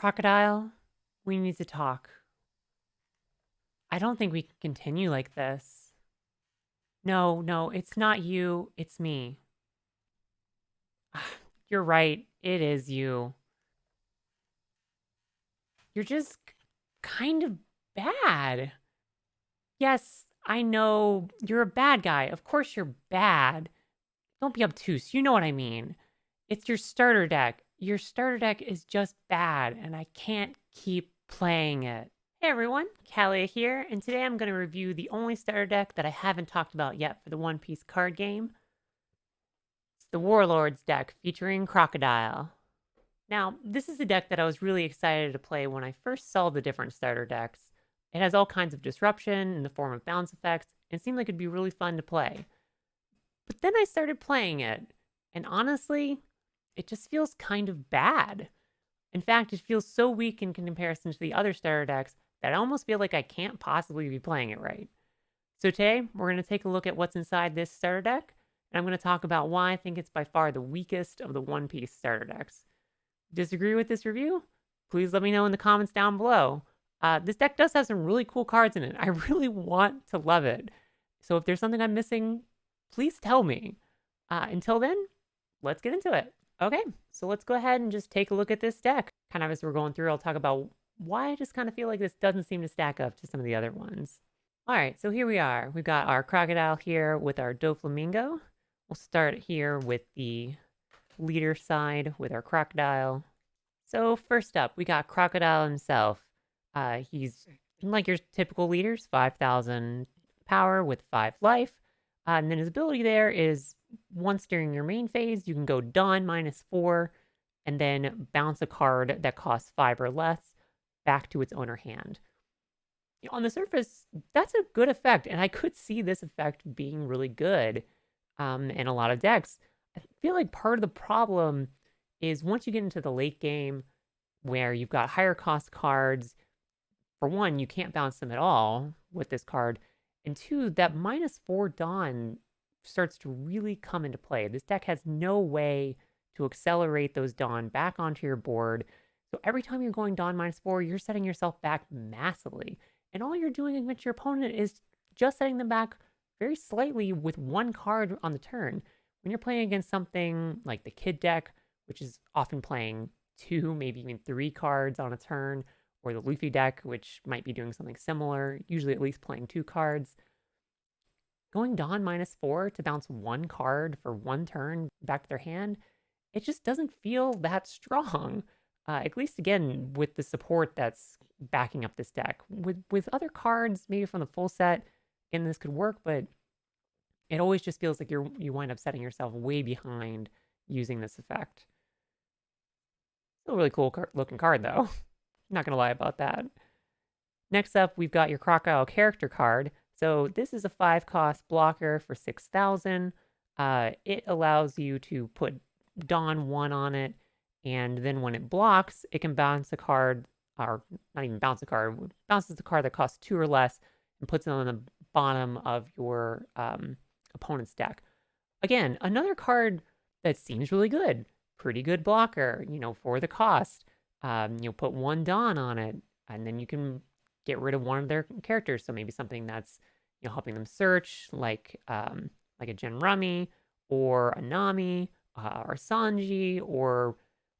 Crocodile, we need to talk. I don't think we can continue like this. No, no, it's not you, it's me. You're right, it is you. You're just kind of bad. Yes, I know you're a bad guy. Of course you're bad. Don't be obtuse. You know what I mean. It's your starter deck. Your starter deck is just bad, and I can't keep playing it. Hey everyone, Kalia here, and today I'm going to review the only starter deck that I haven't talked about yet for the One Piece card game. It's the Warlords deck featuring Crocodile. Now, this is a deck that I was really excited to play when I first saw the different starter decks. It has all kinds of disruption in the form of bounce effects, and it seemed like it'd be really fun to play. But then I started playing it, and honestly, it just feels kind of bad. In fact, it feels so weak in comparison to the other starter decks that I almost feel like I can't possibly be playing it right. So today, we're going to take a look at what's inside this starter deck, and I'm going to talk about why I think it's by far the weakest of the One Piece starter decks. Disagree with this review? Please let me know in the comments down below. This deck does have some really cool cards in it. I really want to love it. So if there's something I'm missing, please tell me. Until then, let's get into it. Okay, so let's go ahead and just take a look at this deck. Kind of as we're going through, I'll talk about why I just kind of feel like this doesn't seem to stack up to some of the other ones. All right, so here we are. We've got our Crocodile here with our Doflamingo. We'll start here with the leader side with our Crocodile. So first up, we got Crocodile himself. He's like your typical leaders, 5,000 power with 5 life. And then his ability there is once during your main phase, you can go Dawn -4 and then bounce a card that costs 5 or less back to its owner hand. On the surface, that's a good effect, and I could see this effect being really good in a lot of decks. I feel like part of the problem is once you get into the late game where you've got higher cost cards, for one, you can't bounce them at all with this card, and two, that -4 Dawn starts to really come into play. This deck has no way to accelerate those Dawn back onto your board. So every time you're going Dawn -4, you're setting yourself back massively. And all you're doing against your opponent is just setting them back very slightly with one card on the turn. When you're playing against something like the Kid deck, which is often playing 2, maybe even 3 cards on a turn, or the Luffy deck, which might be doing something similar, usually at least playing 2 cards, going Dawn -4 to bounce one card for one turn back to their hand, it just doesn't feel that strong. At least again with the support that's backing up this deck. With other cards, maybe from the full set, again this could work, but it always just feels like you wind up setting yourself way behind using this effect. Still a really cool looking card though. Not gonna lie about that. Next up, we've got your Crocodile Character card. So this is a 5-cost blocker for 6,000. It allows you to put Dawn 1 on it, and then when it blocks, it can bounce a card, or not even bounce a card, bounces the card that costs 2 or less and puts it on the bottom of your opponent's deck. Again, another card that seems really good. Pretty good blocker, for the cost. You'll put 1 Dawn on it, and then you can get rid of one of their characters. So maybe something that's helping them search, like a Genrami or a Nami or Sanji or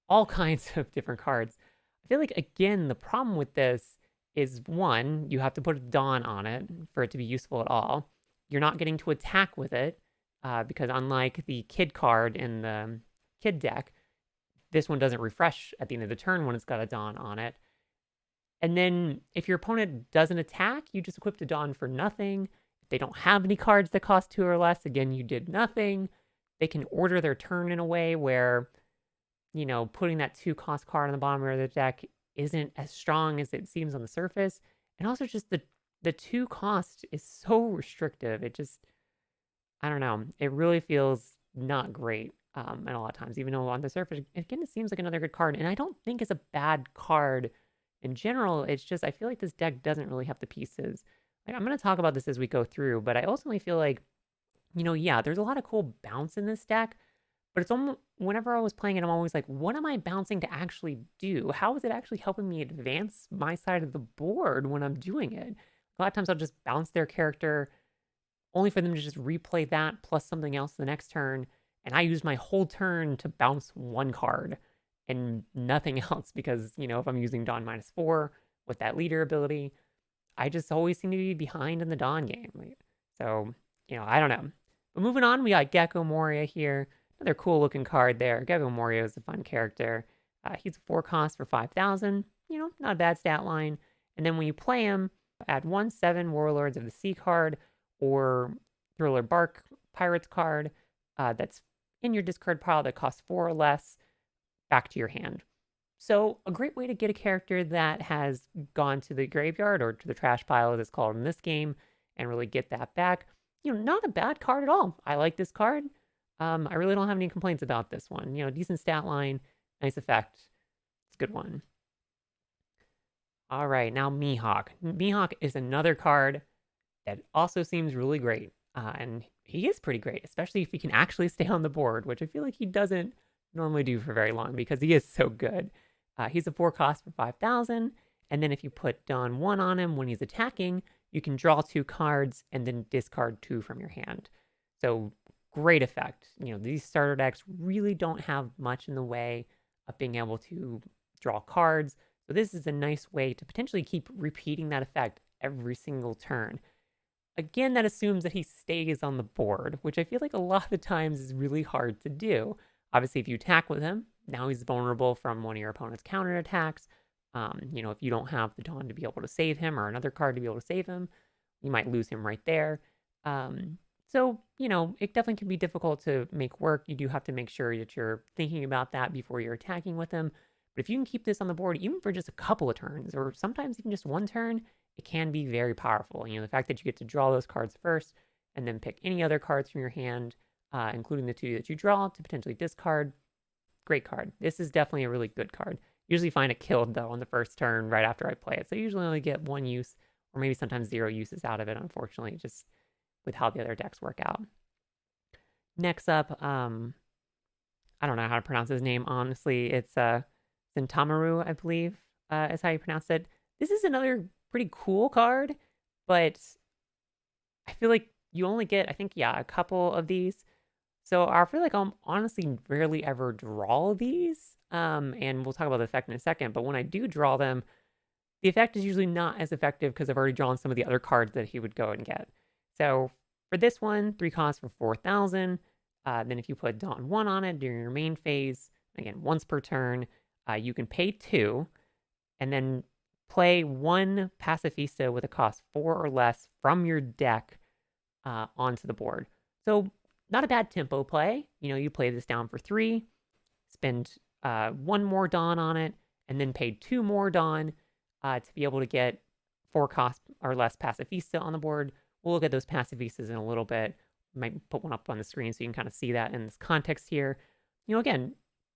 all kinds of different cards. I feel like again the problem with this is one, you have to put a Dawn on it for it to be useful at all. You're not getting to attack with it because unlike the Kid card in the Kid deck, this one doesn't refresh at the end of the turn when it's got a Dawn on it. And then if your opponent doesn't attack, you just equip the Dawn for nothing. If they don't have any cards that cost 2 or less, again, you did nothing. They can order their turn in a way where, putting that 2-cost card on the bottom of the deck isn't as strong as it seems on the surface. And also just the 2 cost is so restrictive. It just, I don't know. It really feels not great and a lot of times, even though on the surface, again, it seems like another good card. And I don't think it's a bad card in general. It's just, I feel like this deck doesn't really have the pieces. Like, I'm going to talk about this as we go through, but I ultimately feel like, yeah, there's a lot of cool bounce in this deck, But it's almost, whenever I was playing it, I'm always like, what am I bouncing to actually do? How is it actually helping me advance my side of the board when I'm doing it? A lot of times I'll just bounce their character only for them to just replay that plus something else the next turn. And I use my whole turn to bounce one card and nothing else because, if I'm using Dawn -4 with that leader ability, I just always seem to be behind in the Dawn game. So, I don't know. But moving on, we got Gecko Moria here. Another cool looking card there. Gecko Moria is a fun character. He's a 4 cost for 5,000. Not a bad stat line. And then when you play him, add 1/7 Warlords of the Sea card or Thriller Bark Pirates card that's in your discard pile that costs 4 or less back to your hand. So a great way to get a character that has gone to the graveyard or to the trash pile, as it's called in this game, and really get that back. Not a bad card at all. I like this card. I really don't have any complaints about this one. Decent stat line, nice effect. It's a good one. All right, now Mihawk. Mihawk is another card that also seems really great. And he is pretty great, especially if he can actually stay on the board, which I feel like he doesn't normally do for very long because he is so good. He's a 4 cost for 5,000. And then if you put Dawn 1 on him when he's attacking, you can draw 2 cards and then discard 2 from your hand. So great effect. These starter decks really don't have much in the way of being able to draw cards. So this is a nice way to potentially keep repeating that effect every single turn. Again, that assumes that he stays on the board, which I feel like a lot of the times is really hard to do. Obviously, if you attack with him, now he's vulnerable from one of your opponent's counterattacks. If you don't have the Dawn to be able to save him or another card to be able to save him, you might lose him right there. So, it definitely can be difficult to make work. You do have to make sure that you're thinking about that before you're attacking with him. But if you can keep this on the board, even for just a couple of turns, or sometimes even just one turn, it can be very powerful. The fact that you get to draw those cards first and then pick any other cards from your hand, including the 2 that you draw to potentially discard, great card. This is definitely a really good card. Usually find it killed, though, on the first turn right after I play it. So I usually only get 1 use, or maybe sometimes 0 uses out of it, unfortunately, just with how the other decks work out. Next up, I don't know how to pronounce his name, honestly. It's Cintamaru, I believe, is how you pronounce it. This is another pretty cool card, but I feel like you only get, I think, a couple of these. So I feel like I'm honestly rarely ever draw these. And we'll talk about the effect in a second. But when I do draw them, the effect is usually not as effective because I've already drawn some of the other cards that he would go and get. So for this one, 3 costs for 4,000. Then if you put Dawn 1 on it during your main phase, again, once per turn, you can pay 2 and then play 1 Pacifista with a cost 4 or less from your deck onto the board. So not a bad tempo play. You play this down for 3, spend 1 more Dawn on it, and then pay 2 more Dawn to be able to get 4 cost or less Pacifista on the board. We'll look at those Pacifistas in a little bit. Might put one up on the screen so you can kind of see that in this context here. Again,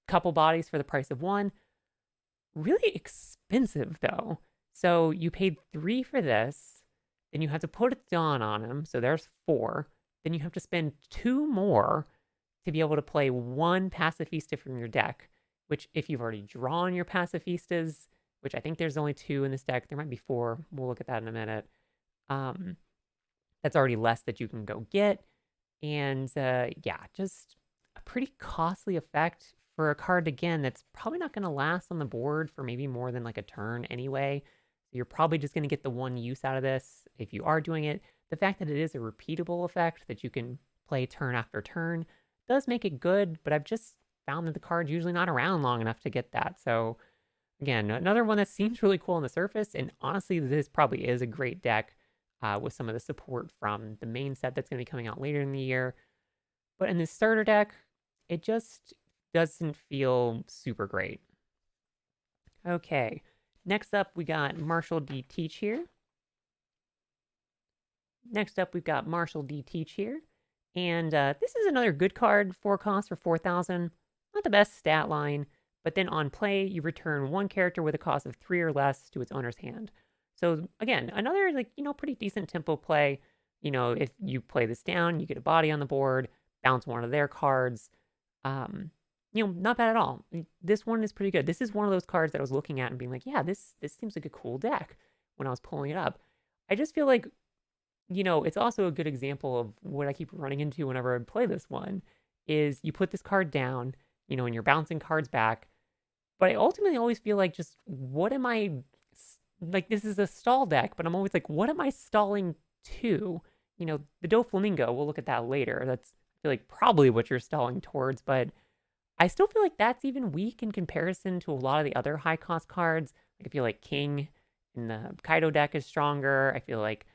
couple bodies for the price of 1. Really expensive, though. So you paid 3 for this, then you have to put a Dawn on him, so there's 4. Then you have to spend 2 more to be able to play 1 Pacifista from your deck, which if you've already drawn your Pacifistas, which I think there's only 2 in this deck, there might be 4, we'll look at that in a minute, that's already less that you can go get. And just a pretty costly effect for a card, again, that's probably not going to last on the board for maybe more than like a turn anyway. So you're probably just going to get the 1 use out of this if you are doing it. The fact that it is a repeatable effect that you can play turn after turn does make it good, but I've just found that the card's usually not around long enough to get that. So again, another one that seems really cool on the surface, and honestly, this probably is a great deck with some of the support from the main set that's going to be coming out later in the year. But in this starter deck, it just doesn't feel super great. Okay, next up we got Marshall D. Teach here. And this is another good card, 4 cost for 4,000. Not the best stat line, but then on play, you return 1 character with a cost of 3 or less to its owner's hand. So again, another pretty decent tempo play. If you play this down, you get a body on the board, bounce one of their cards. Not bad at all. This one is pretty good. This is one of those cards that I was looking at and being like, yeah, this seems like a cool deck when I was pulling it up. I just feel like, it's also a good example of what I keep running into whenever I play this one, is you put this card down, and you're bouncing cards back. But I ultimately always feel like, just what am I, like, this is a stall deck, but I'm always like, what am I stalling to? The Doflamingo, we'll look at that later. That's, I feel like, probably what you're stalling towards, but I still feel like that's even weak in comparison to a lot of the other high cost cards. Like, I feel like King in the Kaido deck is stronger. I feel like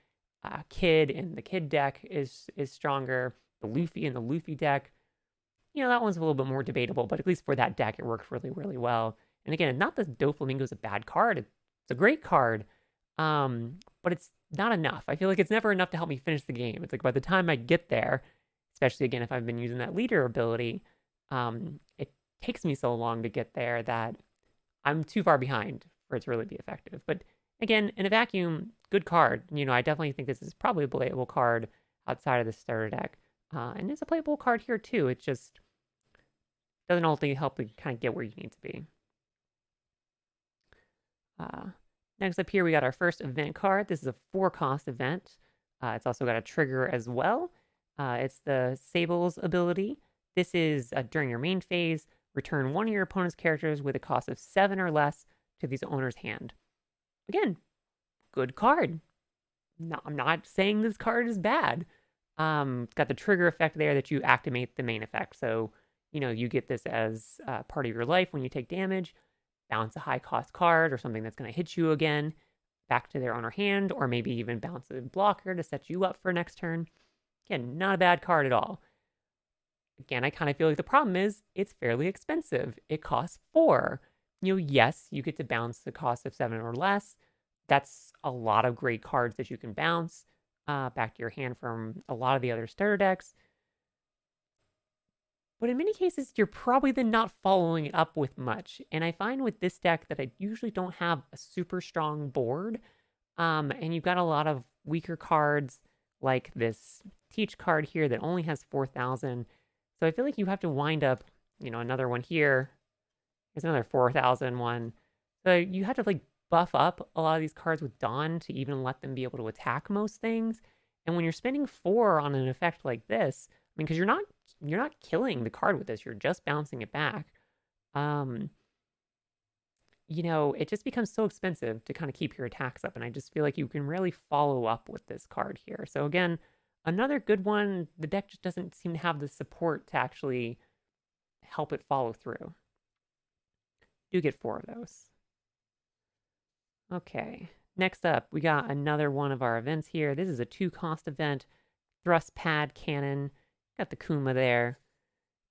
Kid in the Kid deck is stronger. The Luffy in the Luffy deck, that one's a little bit more debatable, but at least for that deck, it works really, really well. And again, not that Doflamingo is a bad card. It's a great card, but it's not enough. I feel like it's never enough to help me finish the game. It's like by the time I get there, especially again if I've been using that leader ability, it takes me so long to get there that I'm too far behind for it to really be effective. But again, in a vacuum, good card. I definitely think this is probably a playable card outside of the starter deck. And it's a playable card here too. It just doesn't ultimately help you kind of get where you need to be. Next up here, we got our first event card. This is a 4-cost event. It's also got a trigger as well. It's the Sable's ability. This is during your main phase, return one of your opponent's characters with a cost of 7 or less to the owner's hand. Again, good card. No, I'm not saying this card is bad. It's got the trigger effect there that you activate the main effect. So, you get this as part of your life when you take damage, bounce a high cost card or something that's going to hit you again back to their owner hand, or maybe even bounce a blocker to set you up for next turn. Again, not a bad card at all. Again, I kind of feel like the problem is it's fairly expensive. It costs 4. Yes, you get to bounce the cost of 7 or less. That's a lot of great cards that you can bounce back to your hand from a lot of the other starter decks. But in many cases, you're probably then not following it up with much. And I find with this deck that I usually don't have a super strong board. And you've got a lot of weaker cards like this Teach card here that only has 4,000. So I feel like you have to wind up, another one here. There's another 4,000 one. So you have to like buff up a lot of these cards with Dawn to even let them be able to attack most things. And when you're spending 4 on an effect like this, I mean, because you're not killing the card with this, you're just bouncing it back. It just becomes so expensive to kind of keep your attacks up, and I just feel like you can really follow up with this card here. So again, another good one. The deck just doesn't seem to have the support to actually help it follow through. Do get 4 of those. Okay, next up, we got another one of our events here. This is a 2-cost event. Thrust Pad Cannon. Got the Kuma there.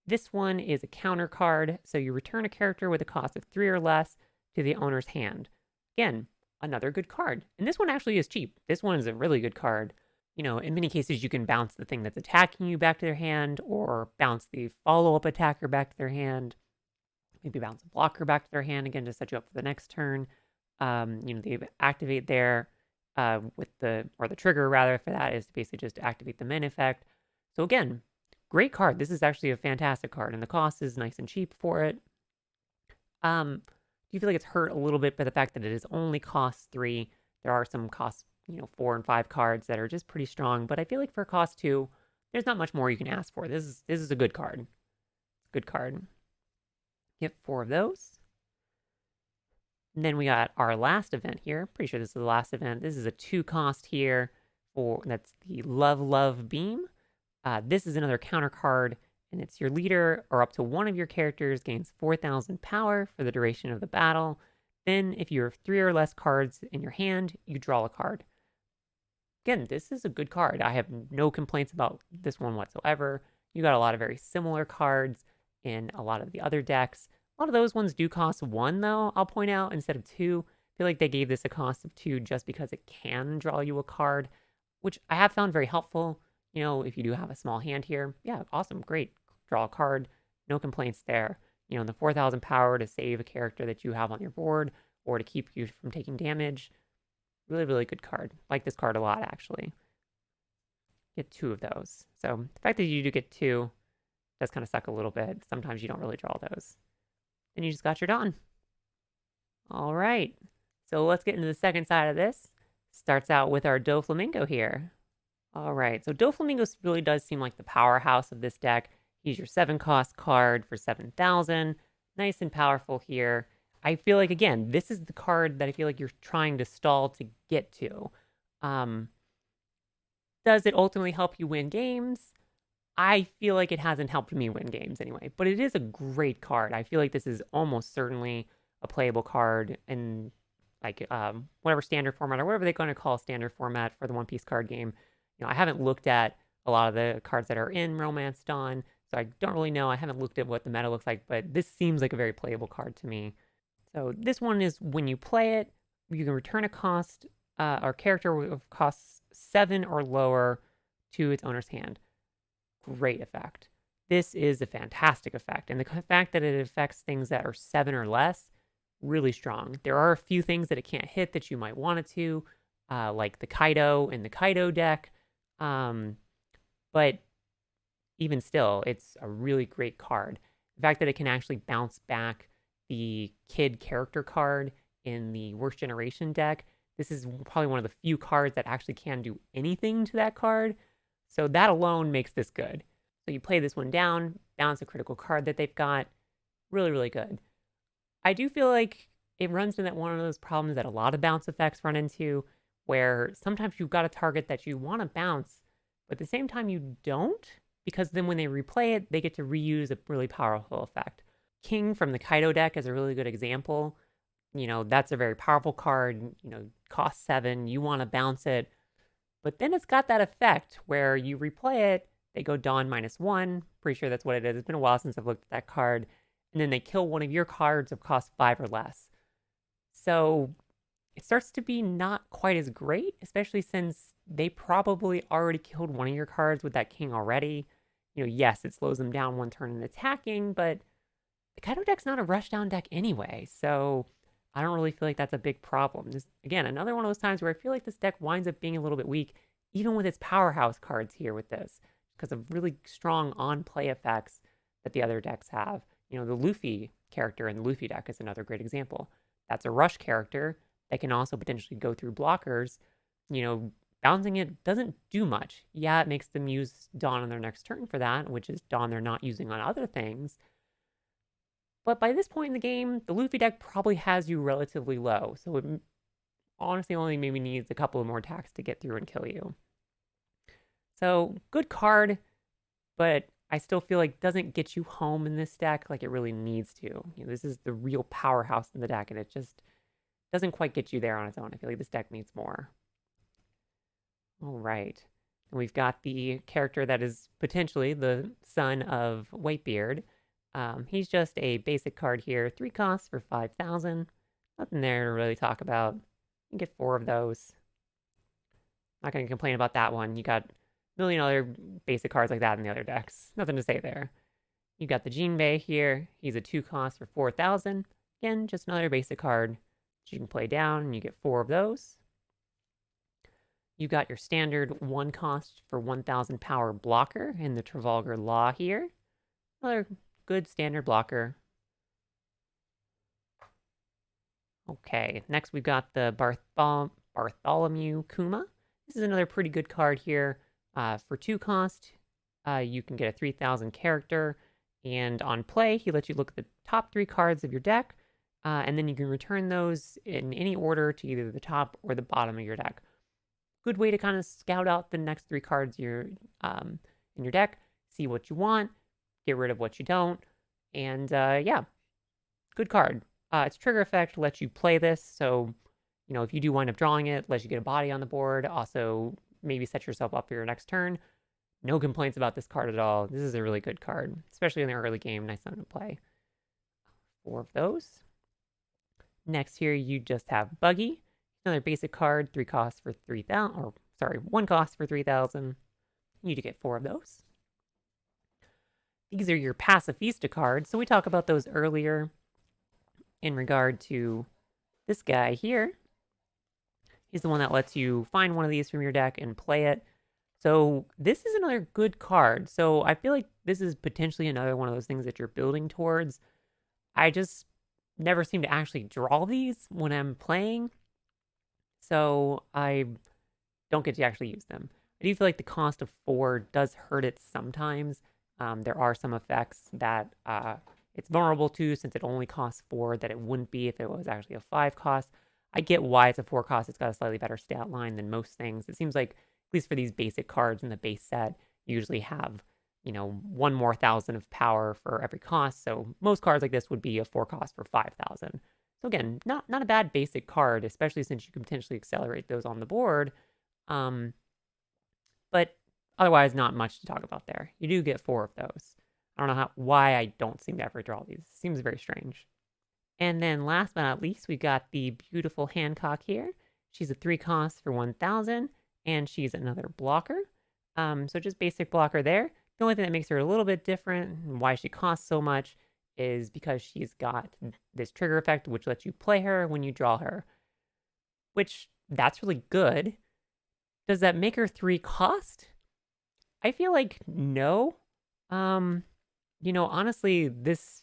This one is a counter card, so you return a character with a cost of 3 or less to the owner's hand. Again, another good card. And this one actually is cheap. This one is a really good card. In many cases, you can bounce the thing that's attacking you back to their hand, or bounce the follow-up attacker back to their hand. Maybe bounce a blocker back to their hand again to set you up for the next turn. They activate there with the trigger rather for that is basically just to activate the main effect. So again, great card. This is actually a fantastic card, and the cost is nice and cheap for it. Do you feel like it's hurt a little bit by the fact that it is only cost 3? There are some cost 4 and 5 cards that are just pretty strong, but I feel like for cost 2, there's not much more you can ask for. This is a good card. Good card. Get 4 of those. And then we got our last event here. Pretty sure this is the last event. This is a 2-cost here that's the Love Beam. This is another counter card, and it's your leader or up to one of your characters gains 4,000 power for the duration of the battle. Then, if you have 3 or less cards in your hand, you draw a card. Again, this is a good card. I have no complaints about this one whatsoever. You got a lot of very similar cards in a lot of the other decks. A lot of those ones do cost 1, though, I'll point out, instead of 2. I feel like they gave this a cost of 2 just because it can draw you a card, which I have found very helpful. If you do have a small hand here, yeah, awesome, great. Draw a card, no complaints there. The 4,000 power to save a character that you have on your board or to keep you from taking damage. Really, really good card. Like this card a lot, actually. Get 2 of those. So the fact that you do get 2, Does kind of suck a little bit. Sometimes you don't really draw those. Then you just got your Dawn. All right. So let's get into the second side of this. Starts out with our Doflamingo here. All right. So Doflamingo really does seem like the powerhouse of this deck. He's your 7-cost card for 7,000. Nice and powerful here. I feel like, again, this is the card that I feel like you're trying to stall to get to. Does it ultimately help you win games? I feel like it hasn't helped me win games anyway, but it is a great card. I feel like this is almost certainly a playable card in like whatever standard format or whatever they're going to call standard format for the One Piece card game. I haven't looked at a lot of the cards that are in Romance Dawn, so I don't really know. I haven't looked at what the meta looks like, but this seems like a very playable card to me. So this one is when you play it, you can return a cost or character with costs 7 or lower to its owner's hand. Great effect. This is a fantastic effect, and the fact that it affects things that are 7 or less, really strong. There are a few things that it can't hit that you might want it to, like the Kaido in the Kaido deck, but even still, it's a really great card. The fact that it can actually bounce back the Kid character card in the Worst Generation deck, this is probably one of the few cards that actually can do anything to that card. So that alone makes this good. So you play this one down, bounce a critical card that they've got. Really, really good. I do feel like it runs into one of those problems that a lot of bounce effects run into, where sometimes you've got a target that you want to bounce, but at the same time you don't, because then when they replay it, they get to reuse a really powerful effect. King from the Kaido deck is a really good example. That's a very powerful card, costs 7, you want to bounce it, but then it's got that effect where you replay it, they go Dawn -1, pretty sure that's what it is. It's been a while since I've looked at that card, and then they kill one of your cards of cost 5 or less. So it starts to be not quite as great, especially since they probably already killed one of your cards with that King already. Yes, it slows them down one turn in attacking, but the Kaido deck's not a rushdown deck anyway, so I don't really feel like that's a big problem. This, again, another one of those times where I feel like this deck winds up being a little bit weak, even with its powerhouse cards here with this, because of really strong on-play effects that the other decks have. The Luffy character in the Luffy deck is another great example. That's a rush character that can also potentially go through blockers. Bouncing it doesn't do much. Yeah, it makes them use Dawn on their next turn for that, which is Dawn they're not using on other things. But by this point in the game, the Luffy deck probably has you relatively low, so it honestly only maybe needs a couple of more attacks to get through and kill you. So, good card, but I still feel like doesn't get you home in this deck like it really needs to. This is the real powerhouse in the deck, and it just doesn't quite get you there on its own. I feel like this deck needs more. All right. And we've got the character that is potentially the son of Whitebeard. He's just a basic card here. 3 costs for 5,000. Nothing there to really talk about. You can get 4 of those. Not going to complain about that one. You got a million other basic cards like that in the other decks. Nothing to say there. You got the Jinbei here. He's a 2 cost for 4,000. Again, just another basic card that you can play down, and you get 4 of those. You got your standard 1 cost for 1,000 power blocker in the Trafalgar Law here. Another good standard blocker. Okay, next we've got the Bartholomew Kuma. This is another pretty good card here. For 2 cost, you can get a 3,000 character, and on play, he lets you look at the top 3 cards of your deck, and then you can return those in any order to either the top or the bottom of your deck. Good way to kind of scout out the next 3 cards in your deck, see what you want, get rid of what you don't, and yeah, good card. Its trigger effect lets you play this, so if you do wind up drawing it, lets you get a body on the board, also maybe set yourself up for your next turn. No complaints about this card at all. This is a really good card, especially in the early game. Nice one to play. 4 of those. Next here, you just have Buggy. Another basic card, 3 costs for 3,000, or sorry, 1 cost for 3,000. You do get 4 of those. These are your Pacifista cards, so we talked about those earlier in regard to this guy here. He's the one that lets you find one of these from your deck and play it. So this is another good card. So I feel like this is potentially another one of those things that you're building towards. I just never seem to actually draw these when I'm playing, so I don't get to actually use them. I do feel like the cost of 4 does hurt it sometimes. There are some effects that it's vulnerable to since it only costs 4 that it wouldn't be if it was actually a 5 cost. I get why it's a 4 cost. It's got a slightly better stat line than most things. It seems like, at least for these basic cards in the base set, you usually have, one more 1,000 of power for every cost. So most cards like this would be a 4 cost for 5,000. So again, not a bad basic card, especially since you can potentially accelerate those on the board. But otherwise, not much to talk about there. You do get 4 of those. I don't know why I don't seem to ever draw these. It seems very strange. And then last but not least, we've got the beautiful Hancock here. She's a 3 cost for 1,000, and she's another blocker. So just basic blocker there. The only thing that makes her a little bit different and why she costs so much is because she's got this trigger effect, which lets you play her when you draw her. Which, that's really good. Does that make her 3 cost? I feel like no. Honestly, this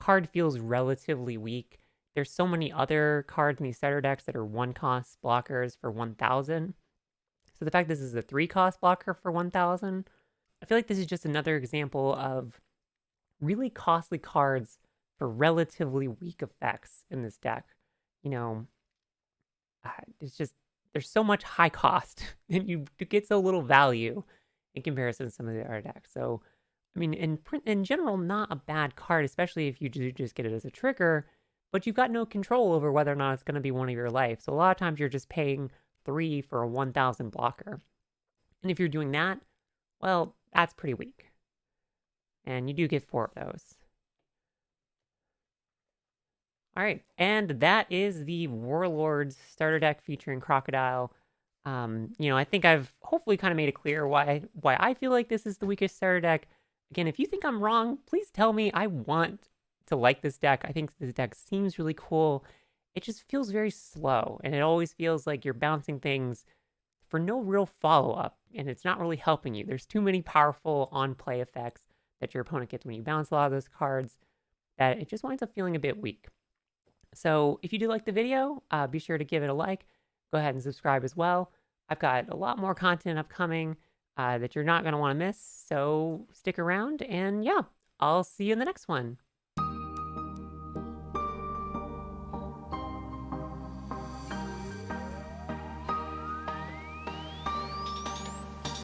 card feels relatively weak. There's so many other cards in these starter decks that are 1 cost blockers for 1,000. So the fact this is a 3 cost blocker for 1,000, I feel like this is just another example of really costly cards for relatively weak effects in this deck. It's just, there's so much high cost and you get so little value in comparison to some of the other decks. So, I mean, in general, not a bad card, especially if you do just get it as a trigger, but you've got no control over whether or not it's going to be one of your life. So a lot of times you're just paying 3 for a 1,000 blocker. And if you're doing that, well, that's pretty weak. And you do get 4 of those. All right, and that is the Warlords Starter Deck featuring Crocodile. I think I've hopefully kind of made it clear why I feel like this is the weakest starter deck. Again, if you think I'm wrong, please tell me. I want to like this deck. I think this deck seems really cool. It just feels very slow, and it always feels like you're bouncing things for no real follow-up, and it's not really helping you. There's too many powerful on-play effects that your opponent gets when you bounce a lot of those cards that it just winds up feeling a bit weak. So if you do like the video, be sure to give it a like. Go ahead and subscribe as well. I've got a lot more content upcoming that you're not going to want to miss. So stick around and yeah, I'll see you in the next one.